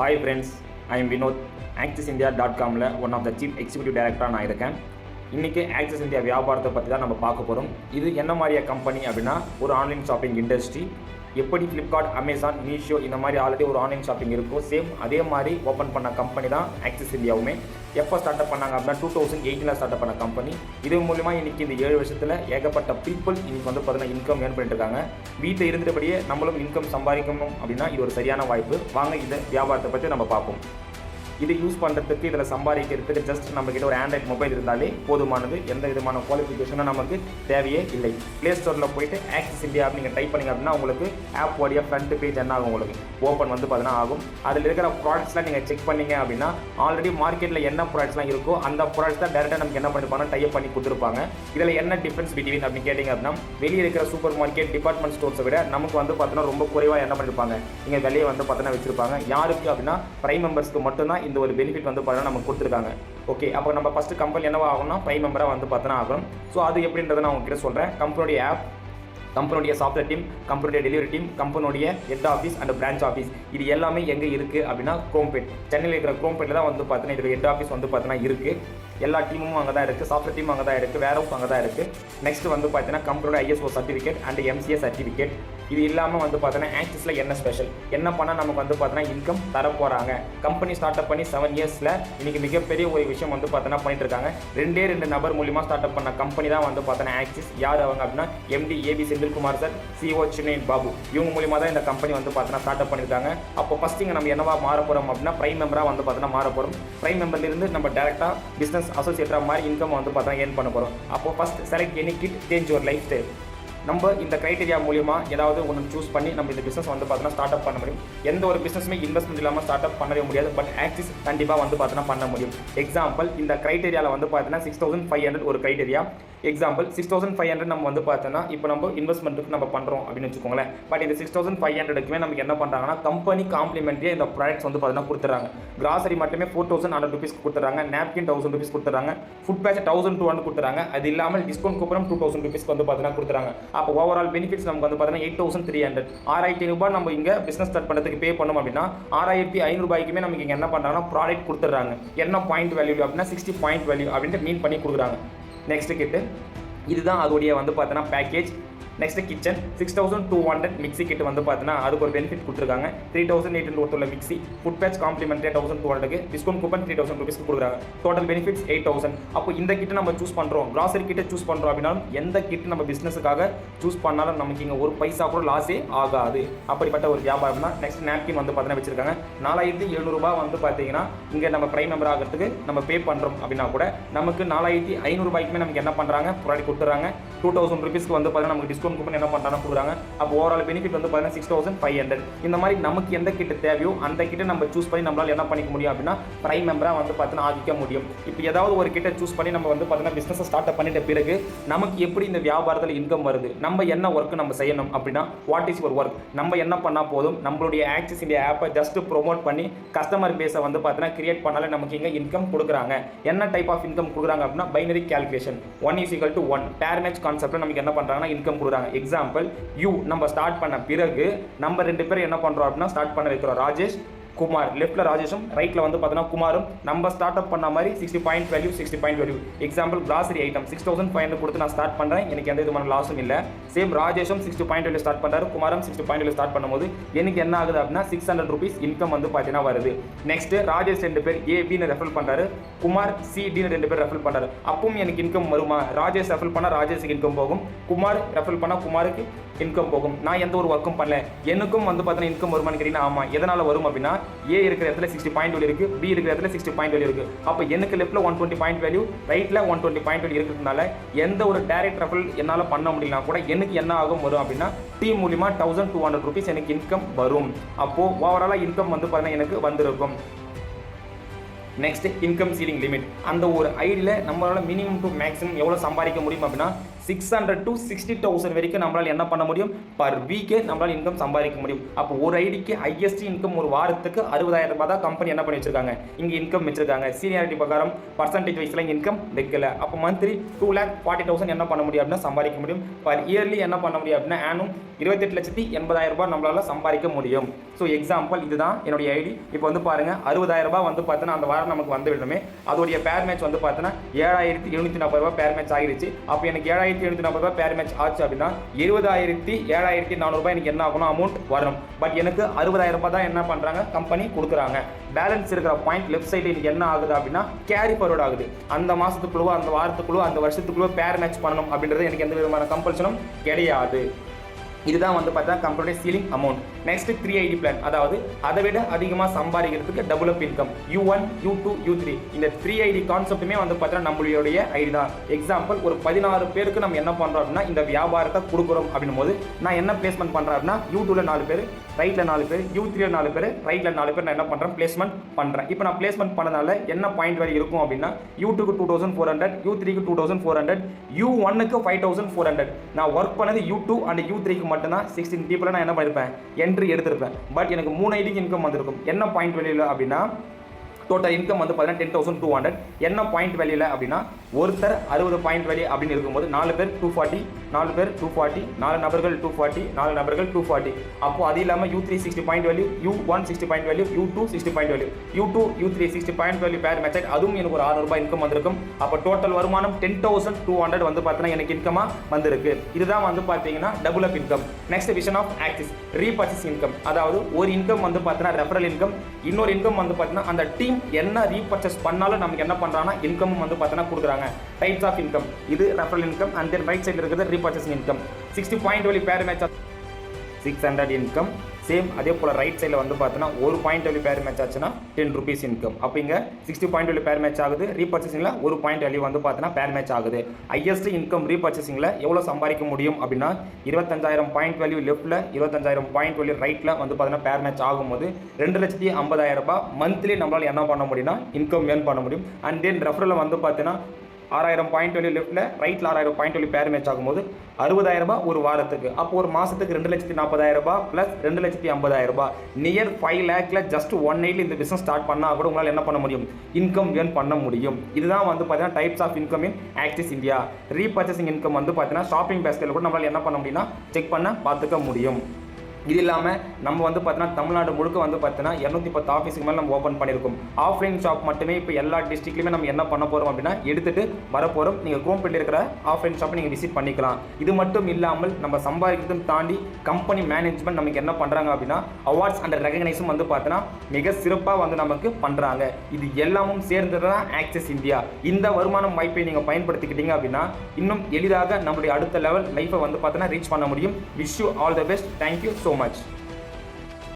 Hi friends, I am Vinod. AccessIndia.com one of the chief executive டைரக்டராக நான் இருக்கேன். இன்றைக்கி ஆக்சஸ் இந்தியா வியாபாரத்தை பற்றி தான் நம்ம பார்க்க போகிறோம். இது என்ன மாதிரியா கம்பெனி அப்படின்னா ஒரு ஆன்லைன் ஷாப்பிங் இண்டஸ்ட்ரி. எப்படி ஃப்ளிப்கார்ட், அமேசான், மீஷோ இந்த மாதிரி ஆல்ரெடி ஒரு ஆன்லைன் ஷாப்பிங் இருக்கும், சேம் அதே மாதிரி ஓப்பன் பண்ண கம்பெனி தான் ஆக்சஸ் இந்தியாவுமே. எப்போ ஸ்டார்ட் அப் பண்ணாங்க அப்படின்னா 2018 ஸ்டார்ட் அப் பண்ண கம்பெனி. இது மூலிமா இன்றைக்கி இந்த 7 வருஷத்தில் ஏகப்பட்ட பீப்புள் இன்றைக்கி வந்து பார்த்தீங்கன்னா இன்கம் ஏர்ன் பண்ணிட்டு இருக்காங்க. வீட்டில் இருந்தபடியே நம்மளும் இன்கம் சம்பாதிக்கணும் அப்படின்னா இது ஒரு சரியான வாய்ப்பு. வாங்க இந்த வியாபாரத்தை பற்றி நம்ம பார்ப்போம். இது யூஸ் பண்ணுறதுக்கு, இதில் சம்பாதிக்கிறதுக்கு ஜஸ்ட் நம்மக்கிட்ட ஒரு ஆண்ட்ராய்ட் மொபைல் இருந்தாலே போதுமானது. எந்த விதமான குவாலிஃபிகேஷனும் நமக்கு தேவையே இல்லை. ப்ளே ஸ்டோரில் போயிட்டு ஆக்சஸ் இந்தியா நீங்கள் டைப் பண்ணிங்க அப்படின்னா உங்களுக்கு ஆப் வழியாக ஃப்ரண்ட் பேஜ் என்ன ஆகும், உங்களுக்கு ஓப்பன் வந்து பார்த்தீங்கன்னா ஆகும். அதில் இருக்கிற ப்ராடக்ட்ஸ்லாம் நீங்கள் செக் பண்ணிங்க அப்படின்னா ஆல்ரெடி மார்க்கெட்டில் என்ன ப்ராடக்ட்ஸ்லாம் இருக்கோ அந்த ப்ராடக்ட்ஸ் தான் டேரெக்டாக நமக்கு என்ன பண்ணிருப்பாங்க, டைப் பண்ணி கொடுத்துருப்பாங்க. இதில் என்ன டிஃப்ரென்ஸ் பிட்வீன் அப்படின்னு கேட்டிங்க அப்படின்னா வெளியே இருக்கிற சூப்பர் மார்க்கெட், டிபார்ட்மெண்ட் ஸ்டோர்ஸை விட நமக்கு வந்து பார்த்தீங்கன்னா ரொம்ப குறைவாக என்ன பண்ணியிருப்பாங்க, இங்கே வெளியே வந்து பார்த்தீங்கன்னா வச்சிருப்பாங்க. யாருக்கு அப்படின்னா பிரைம் மெம்பர்ஸ்க்கு மட்டும்தான் இந்த ஒரு பெனிஃபிட் வந்து பார்த்தீங்கன்னா நமக்கு கொடுத்துருக்காங்க. ஓகே, அப்போ நம்ம ஃபஸ்ட்டு கம்பெனி என்னவா ஆகும்னா பிரைம் மெம்பராக வந்து பார்த்தீங்கன்னா ஆகணும். ஸோ அது எப்படின்றத நான் உங்ககிட்ட சொல்கிறேன். கம்பெனியோடைய ஆப், கம்பெனியோடைய சாஃப்ட்வேர் டீம், கம்பெனியோடைய டெலிவரி டீம், கம்பெனியோடைய head office and branch office, இது எல்லாமே எங்கே இருக்குது அப்படின்னா குரோம்பேட், சென்னையில் இருக்கிற குரோம்பேட்டில் தான் வந்து பார்த்தீங்கன்னா இது ஹெட் ஆஃபீஸ் வந்து பார்த்தீங்கன்னா இருக்குது. எல்லா டீமும் அங்கே தான் இருக்குது, சாஃப்ட்வேர் டீம் அங்கே தான் இருக்குது, வேர் ஹவுஸ் அங்கே தான் இருக்குது. நெக்ஸ்ட் வந்து பார்த்தீங்கன்னா கம்பெனியோட ISO certificate and MCA certificate. இது இல்லாமல் வந்து பார்த்தீங்கன்னா ஆக்சிஸில் என்ன ஸ்பெஷல், என்ன பண்ணால் நமக்கு வந்து பார்த்தீங்கன்னா இன்கம் தர போகிறாங்க. கம்பெனி ஸ்டார்ட் அப் பண்ணி 7 இயர்ஸில் இன்றைக்கி மிகப்பெரிய ஒரு விஷயம் வந்து பார்த்தீங்கன்னா பண்ணிட்டு இருக்காங்க. 2 நபர் மூலிமா ஸ்டார்ட் அப் பண்ண கம்பெனி தான் வந்து பார்த்தீங்கன்னா ஆக்சிஸ். யார் அவங்க அப்படின்னா MD AB Senthilkumar sir, CEO Chinnai Babu. இவங்க மூலிமா தான் இந்த கம்பெனி வந்து பார்த்தீங்கன்னா ஸ்டார்ட் அப் பண்ணியிருக்காங்க. அப்போ ஃபஸ்ட் இங்கே நம்ம என்னவா மாற போகிறோம் அப்படின்னா பிரைம் மெம்பராக வந்து பார்த்தீங்கன்னா மாற போகிறோம். பிரைம் மெம்பர்லேருந்து நம்ம டேரெக்டாக பிஸ்னஸ் அசோசியேட்டாக மாதிரி இன்கம் வந்து பார்த்தீங்கன்னா ஏர்ன் பண்ண போகிறோம். அப்போ first select any kit change your lifestyle. நம்ம இந்த க்ரைட்டீரியா மூலிமா ஏதாவது ஒன்று சூஸ் பண்ணி நம்ம இந்த பிஸ்னஸ் வந்து பார்த்தீங்கன்னா ஸ்டார்ட் அப் பண்ண முடியும். எந்த ஒரு பிஸ்னஸுமே இன்வெஸ்ட்மெண்ட் இல்லாமல் ஸ்டார்ட் அப் பண்ணவே முடியாது. பட் ஆக்சிஸ் கண்டிப்பாக வந்து பார்த்தீங்கன்னா பண்ண முடியும். எக்ஸாம்பிள், இந்த க்ரைட்டீரியாவில் வந்து பார்த்தீங்கன்னா 6500 ஒரு க்ரைட்டீரியா. எக்ஸாம்பிள் 6500 நம்ம வந்து பார்த்தோன்னா இப்போ நம்ம இன்வெஸ்ட்மெண்ட்டுக்கு நம்ம பண்ணுறோம் அப்படின்னு வச்சுக்கோங்களேன். பட் இந்த 6500க்குமே நமக்கு என்ன பண்ணுறாங்கன்னா கம்பெனி காம்ப்ளிமெண்ட்ரியாக இந்த ப்ராடக்ட்ஸ் வந்து பார்த்தீங்கன்னா கொடுத்துறாங்க. கிராசரி மட்டுமே 4100 ருபீஸ்க்கு கொடுத்துறாங்க, நாப்கின் 1000 ருபீஸ் கொடுத்துறாங்க, ஃபுட் பேட்ச் 1200 கொடுத்துறாங்க. அது இல்லாமல் டிஸ்கவுண்ட் கூப்பனும் 2000 ருபீஸ்க்கு வந்து பார்த்தீங்கன்னா கொடுத்துறாங்க. அப்போ ஓவரால் பெனிஃபிட்ஸ் நமக்கு வந்து பார்த்தீங்கன்னா 8300, 6500 ரூபாய் நம்ம இங்கே பிஸ்னஸ் ஸ்டார்ட் பண்ணுறதுக்கு பே பண்ணோம் அப்படின்னா 6500 ரூபாய்க்குமே நமக்கு இங்கே என்ன பண்ணுறாங்கன்னா ப்ராடக்ட் கொடுத்துட்றாங்க. என்ன பாயிண்ட் வேல்யூ அப்படின்னா 60 பாயிண்ட் வேல்யூ அப்படின்ட்டு மீன் பண்ணி கொடுக்குறாங்க. நெக்ஸ்ட் கிட்டு இதுதான் அதோடைய வந்து பார்த்தீங்கன்னா பேக்கேஜ். நெக்ஸ்ட் கிச்சன் 6200 மிக்சி கிட்ட வந்து பார்த்தீங்கன்னா அதுக்கு ஒரு பெனிஃபிட் கொடுத்துருக்காங்க. 3800 ஒருத்தர் மிக்சி, ஃபுட் பேட்ச் காம்ப்ளிமெண்ட்ரி 1200க்கு, டிஸ்கவுண்ட் கூப்பன் 3000 ருபீஸ்க்கு கொடுக்குறாங்க. Total benefits 8000. அப்போ இந்த கிட்ட நம்ம சூஸ் பண்ணுறோம், கிராசரி கிட்ட சூஸ் பண்ணுறோம் அப்படின்னாலும் எந்த கிட்ட நம்ம பிஸ்னஸுக்காக சூஸ் பண்ணாலும் நமக்கு இங்கே ஒரு பைசா கூட லாஸே ஆகாது. அப்படிப்பட்ட ஒரு வியாபாரம் தான். நெக்ஸ்ட் நாப்கின் வந்து பார்த்தீங்கன்னா வச்சிருக்காங்க. 4700 ரூபாய் வந்து பார்த்தீங்கன்னா இங்கே நம்ம பிரைம் மெம்பர் ஆகிறதுக்கு நம்ம பே பண்ணுறோம் அப்படின்னா கூட நமக்கு 4500 ரூபாய்க்குமே நமக்கு என்ன பண்ணுறாங்க, ப்ராடக்ட் கொடுத்துறாங்க. 2000 ருபீஸ்க்கு வந்து பார்த்தீங்கன்னா நமக்கு டிஸ்கவுண்ட் கூப்பன் என்ன பண்ணுறாங்க கொடுக்குறாங்க. அப்போ ஓவரால் பெனிஃபிட் வந்து பார்த்தீங்கன்னா 6500. இந்த மாதிரி நமக்கு எந்த கிட்ட தேவையோ அந்த கிட்ட நம்ம சூஸ் பண்ணி நம்மளால் என்ன பண்ணிக்க முடியும் அப்படின்னா பிரைம் மெம்பராக வந்து பார்த்தீங்கன்னா ஆகிக்க முடியும். இப்போ ஏதாவது ஒரு கிட்ட சூஸ் பண்ணி நம்ம வந்து பார்த்தீங்கன்னா பிஸ்னஸை ஸ்டார்ட் பண்ணிட்ட பிறகு நமக்கு எப்படி இந்த வியாபாரத்தில் இன்கம் வருது, நம்ம என்ன ஒர்க் நம்ம செய்யணும் அப்படின்னா வாட் இஸ் யுவர் ஒர்க், நம்ம என்ன பண்ணால் போதும், நம்மளுடைய ஆக்சிஸ் இந்தியா ஆப்பை ஜஸ்ட் ப்ரொமோட் பண்ணி கஸ்டமர் பேஸை வந்து பார்த்தீங்கன்னா கிரியேட் பண்ணாலே நமக்கு இங்கே இன்கம் கொடுக்குறாங்க. என்ன டைப் ஆஃப் இன்கம் கொடுக்குறாங்க அப்படின்னா பைனரி கேல்குலேஷன் 1 பேர் மேட்ச் கான்செப்ட்ல நமக்கு என்ன பண்ணுறாங்கன்னா இன்கம் கொடுக்குறாங்க. எக்ஸாம்பிள் நம்ம ஸ்டார்ட் பண்ண பிறகு நம்ம 2 பேரும் என்ன பண்ணுறோம் அப்படின்னா ஸ்டார்ட் பண்ண வைக்கிறோம். ராஜேஷ், குமார், லெஃப்ட்டில் ராஜேஷும் ரைட்டில் வந்து பார்த்தீங்கன்னா குமாரும். நம்ம ஸ்டார்ட் அப் பண்ண மாதிரி 60 point value. Example grocery item 6500 கொடுத்து நான் ஸ்டார்ட் பண்ணுறேன், எனக்கு எந்த விதமான லாஸும் இல்லை. சேம் ராஜேஷும் 60 பாயிண்ட் வேல்யூ ஸ்டார்ட் பண்ணுறாரு, குமாரும் 60 பாயிண்ட் வேல்யூ ஸ்டார்ட் பண்ணும்போது எனக்கு என்ன ஆகுது அப்படின்னா 600 ருபீஸ் இன்கம் வந்து பார்த்தீங்கன்னா வருது. நெக்ஸ்ட் ராஜேஷ் 2 பேர் ABன்னு ரெஃபர் பண்ணுறாரு, குமார் CDன்னு 2 பேர் ரெஃபர் பண்ணுறாரு. அப்பவும் எனக்கு இன்கம் வருமா? ராஜேஷ் ரெஃபர் பண்ணால் ராஜேஷுக்கு இன்கம் போகும், குமார் ரெஃபர் பண்ணால் குமாருக்கு இன்கம் போகும். நான் எந்த ஒரு ஒர்க்கும் பண்ணல, எனக்கும் வந்து பார்த்தீங்கன்னா இன்கம் வருமானு கேட்டீங்கன்னா ஆமாம். எதனால் வரும் அப்படின்னா A இருக்கிற இடத்துல 60 பாயிண்ட் வேல்யூ இருக்குது, B இருக்கிற இடத்துல 60 பாயிண்ட் வேல்யூ இருக்குது. அப்போ எனக்கு லெஃப்ட்டில் 120 பாயிண்ட் வேல்யூ, ரைட்டில் 120 பாயிண்ட் வேல்யூ இருக்கிறதுனால எந்த ஒரு டைரக்ட் ரெஃபர் என்னால் பண்ண முடியலனா கூட எனக்கு என்ன ஆகும் வரும் அப்படின்னா டீம் மூலிமா 1200 ருபீஸ் எனக்கு இன்கம் வரும். அப்போது ஓவராலாக இன்கம் வந்து பார்த்தீங்கன்னா எனக்கு வந்திருக்கும். Next income ceiling limit. அந்த ஒரு ஐடியில் நம்மளால் மினிமம் டு மேக்ஸிமம் எவ்வளோ சம்பாதிக்க முடியும் அப்படின்னா 600 to 60,000 வரைக்கும் நம்மளால் என்ன பண்ண முடியும், பர் வீக்கே நம்மளால் இன்கம் சம்பாதிக்க முடியும். அப்போ ஒரு ஐடிக்கு ஹையஸ்ட் இன்கம் ஒரு வாரத்துக்கு 60,000 ரூபாய் தான் கம்பெனி என்ன பண்ணி வச்சிருக்காங்க, இங்கே இன்கம் வச்சிருக்காங்க. சீனியாரிட்டி பிரகாரம் பர்சன்டேஜ் வைஸ்ல இன்கம் வைக்கல. அப்போ மந்த்லி 2,40,000 என்ன பண்ண முடியும் அப்படின்னா சம்பாதிக்க முடியும். பர் இயர்லி என்ன பண்ண முடியும் அப்படின்னா ஆனும் 28,80,000 ரூபாய் நம்மளால சம்பாதிக்க முடியும். ஸோ எக்ஸாம்பிள் இதுதான் என்னுடைய ஐடி. இப்போ வந்து பாருங்க 60,000 ரூபாய் வந்து பார்த்தீங்கன்னா அந்த வாரம் நமக்கு வந்து விடுமே, அதோடைய பேர் மேட்ச் வந்து பார்த்தீங்கன்னா 7,740 ரூபாய் பேர் மேட்ச் ஆகிடுச்சு. அப்போ எனக்கு 7,740 ரூபாய் பேர் மேட்ச் ஆச்சு அப்படின்னா 7,400 ரூபாய் எனக்கு என்ன ஆகணும், அமௌண்ட் வரணும். பட் எனக்கு 60,000 ரூபாய் தான் என்ன பண்ணுறாங்க கம்பெனி கொடுக்குறாங்க. பேலன்ஸ் இருக்கிற பாயிண்ட் லெஃப்ட் சைடு எனக்கு என்ன ஆகுது அப்படின்னா கேரி ஃபார்வர்ட் ஆகுது. அந்த மாதத்துக்குள்ளவோ அந்த வாரத்துக்குள்ளவோ அந்த வருஷத்துக்குள்ளவோ பேர் மேட்ச் பண்ணணும் அப்படின்றது எனக்கு எந்த விதமான கம்பல்ஷனும் கிடையாது. இதுதான் வந்து பார்த்தா கம்பெனியோட ceiling amount. Next 3ID plan, அதாவது அதை விட அதிகமாக சம்பாதிக்கிறதுக்கு double up income U1, U2, U3 இந்த 3ID கான்செப்ட்டுமே வந்து பார்த்தா நம்மளுடைய ஐடி தான். எக்ஸாம்பிள் ஒரு 16 பேருக்கு நம்ம என்ன பண்ணுறோம் அப்படின்னா இந்த வியாபாரத்தை கொடுக்குறோம் அப்படின்னும் போது நான் என்ன பிளேஸ்மெண்ட் பண்ணுறேன் அப்படின்னா U2ல 4 பேர், ரைட்டில் 4 பேர், U3ல 4 பேர், ரைட்டில் 4 பேர் நான் என்ன பண்ணுறேன் பிளேஸ்மெண்ட் பண்ணுறேன். இப்போ நான் பிளேஸ்மெண்ட் பண்ணதால என்ன பாயிண்ட் வரை இருக்கும் அப்படின்னா U2க்கு 2,400, U3க்கு 2,400, U1க்கு 5,400. நான் ஒர்க் பண்ணது U2 அண்ட் U3க்கு மட்டும்தான் 16 people நான் என்ன பண்ணிருப்பேன் என்ட்ரி எடுத்திருப்பேன். பட் எனக்கு 3 ஐடிக்கு இன்கம் வந்திருக்கும். என்ன பாயிண்ட் வேல்யூல அப்படின்னா டோட்டல் இன்கம் வந்து பார்த்தீங்கன்னா 10,200. என்ன பாயிண்ட் வேல்யூல அப்படின்னா ஒருத்தர் 60 பாயிண்ட் வேல்யூ அப்படின்னு இருக்கும்போது 4 பேர் 240, 4 பேர் 240, 4 நபர்கள் 240, 4 நபர்கள் 240. அப்போ அது இல்லாமல் U3 60 point value, U1 60 point value, U2 60 point value, U2 U3 60 point value பேர் மேட்ச் அதுவும் எனக்கு ஒரு 600 ரூபாய் இன்கம் வந்திருக்கும். அப்போ டோட்டல் வருமானம் 10,200 வந்து பார்த்தீங்கன்னா எனக்கு இன்கமா வந்திருக்கு. இதுதான் வந்து பார்த்தீங்கன்னா double up income. Next vision of axis repurchase income, அதாவது ஒரு இன்கம் வந்து பார்த்தீங்கன்னா ரெஃபரல் இன்கம், இன்னொரு இன்கம் வந்து பார்த்தீங்கன்னா அந்த டீம் என்ன ரீபர்ச்சேஸ் பண்ணாலும் நமக்கு என்ன பண்றாங்கன்னா இன்கம் வந்து பார்த்தீங்கன்னா கொடுக்குறாங்க. டைப்ஸ் ஆஃப் இன்கம், இது referral income and then right சைடில் இருக்கிறது ரீபர்ச்சேஸ் இன்கம். 60 பாயிண்ட் வேல்யூ பேர் மேட்ச் 600 இன்கம். சேம் அதே போல் ரைட் சைடில் வந்து பார்த்தீங்கன்னா ஒரு பாயிண்ட் வேல்யூ பேர் மேட்ச் ஆச்சுன்னா 10 rupees இன்கம். அப்போ இங்கே 60 பாயிண்ட் வேல்யூ பேர் மேட்ச் ஆகுது. ரீபர்ச்சேசிங்கில் ஒரு பாயிண்ட் வேல்யூ வந்து பார்த்தீங்கன்னா பேர் மேட்ச் ஆகுது. ஹையஸ்ட் இன்கம் ரீபர்ச்சேசிங்கில் எவ்வளோ சம்பாதிக்க முடியும் அப்படின்னா 25,000 பாயிண்ட் வேல்யூ லெஃப்ட்டில், 25,000 பாயிண்ட் வேல்யூ ரைட்டில் வந்து பார்த்தீங்கன்னா பேர் மேட்ச் ஆகும்போது 2,50,000 ரூபாய் மந்த்லி நம்மளால் என்ன பண்ண முடியும்னா இன்கம் ஏர்ன் பண்ண முடியும். அண்ட் தென் ரெஃபரலில் வந்து பார்த்தீங்கன்னா 6,000 பாயிண்ட் வேல்யூ லெஃப்ட்டில், ரைட்டில் 6,000 பாயிண்ட் வேல்யூ பேர் மேட்ச் ஆகும்போது 60,000 ரூபாய் ஒரு வாரத்துக்கு. அப்போ ஒரு மாதத்துக்கு 2,40,000 ரூபாய் ப்ளஸ் 2,50,000 ரூபாய் நியர் 5 lakhல ஜஸ்ட் 1 night இந்த பிஸ்னஸ் ஸ்டார்ட் பண்ணால் கூட உங்களால் என்ன பண்ண முடியும், இன்கம் ஏர்ன் பண்ண முடியும். இதுதான் வந்து பார்த்தீங்கன்னா types of income in Axis India. Repurchasing income வந்து பார்த்தீங்கன்னா ஷாப்பிங் பேஸ்கெட்டில் கூட நம்மளால் என்ன பண்ண முடியும்னா செக் பண்ண பார்த்துக்க முடியும். இது இல்லாமல் நம்ம வந்து பார்த்தீங்கன்னா தமிழ்நாடு முழுக்க வந்து பார்த்தீங்கன்னா 210 ஆஃபீஸுக்கு மேலே நம்ம ஓப்பன் பண்ணியிருக்கோம். ஆஃப்லைன் ஷாப் மட்டுமே இப்போ எல்லா டிஸ்ட்ரிக்ட்லையுமே நம்ம என்ன பண்ண போகிறோம் அப்படின்னா எடுத்துகிட்டு வரப்போகிறோம். நீங்கள் குரோம்பேட்டில் இருக்கிற ஆஃப்லைன் ஷாப்பை நீங்கள் விசிட் பண்ணிக்கலாம். இது மட்டும் இல்லாமல் நம்ம சம்பாதிக்கிறதும் தாண்டி கம்பெனி மேனேஜ்மெண்ட் நமக்கு என்ன பண்ணுறாங்க அப்படின்னா அவார்ட்ஸ் அண்ட் ரெகக்னைஸும் வந்து பார்த்தீங்கன்னா மிக சிறப்பாக வந்து நமக்கு பண்ணுறாங்க. இது எல்லாமும் சேர்ந்தது தான் ஆக்சிஸ் இந்தியா. இந்த வருமானம் வாய்ப்பை நீங்கள் பயன்படுத்திக்கிட்டீங்க அப்படின்னா இன்னும் எளிதாக நம்மளுடைய அடுத்த லெவல் லைஃப்பை வந்து பார்த்தீங்கன்னா ரீச் பண்ண முடியும். Wish you all the best. Thank you so much.